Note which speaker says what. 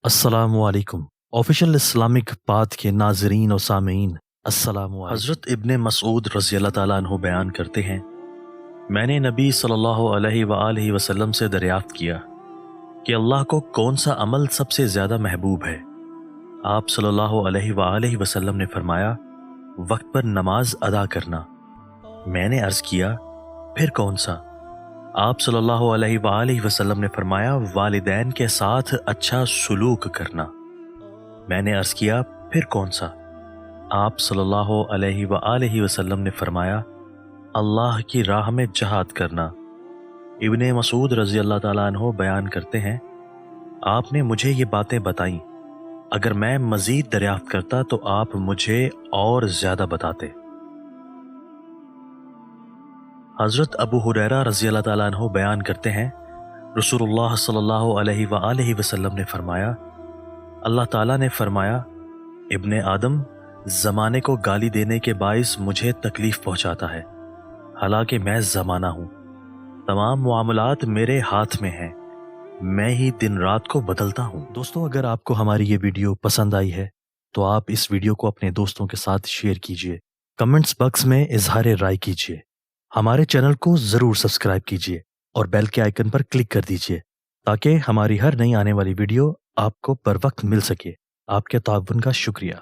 Speaker 1: अस्सलामु अलैकुम। Official Islamic path के नाजरीन और सामीन, अस्सलामु अलैकुम। हज़रत इब्ने मसऊद रज़ी अल्लाह ताला अन्हु बयान करते हैं, मैंने नबी सल्लल्लाहु अलैहि वसल्लम से दरियाफ्त किया कि अल्लाह को कौन सा अमल सबसे ज़्यादा महबूब है। आप सल्लल्लाहु अलैहि वसल्लम ने फरमाया, वक्त पर नमाज अदा करना। मैंने अर्ज़ किया, फिर कौन सा? आप सल्लल्लाहु अलैहि वसल्लम ने फरमाया, वालिदैन के साथ अच्छा सुलूक करना। मैंने अर्ज़ किया, फिर कौन सा? आप सल्लल्लाहु अलैहि वसल्लम ने फरमाया, अल्लाह की राह में जहाद करना। इब्ने मसूद रज़ी अल्लाह ताला अन्हो बयान करते हैं, आपने मुझे ये बातें बताईं, अगर मैं मज़ीद दरियाफ्त करता तो आप मुझे और ज़्यादा बताते। हज़रत अबू हुरैरा रज़ी अल्लाह ताला अन्हो बयान करते हैं, रसूलुल्लाह सल्लल्लाहु अलैहि वसल्लम ने फरमाया, अल्लाह ताला ने फरमाया, इब्ने आदम ज़माने को गाली देने के बाइस मुझे तकलीफ़ पहुँचाता है, हालांकि मैं ज़माना हूँ। तमाम मामलात मेरे हाथ में हैं, मैं ही दिन रात को बदलता हूँ। दोस्तों, अगर आपको हमारी ये वीडियो पसंद आई है तो आप इस वीडियो को अपने दोस्तों के साथ शेयर कीजिए, कमेंट्स बॉक्स में इजहार राय कीजिए, हमारे चैनल को ज़रूर सब्सक्राइब कीजिए और बेल के आइकन पर क्लिक कर दीजिए ताकि हमारी हर नई आने वाली वीडियो आपको बर वक्त मिल सके। आपके ताउन का शुक्रिया।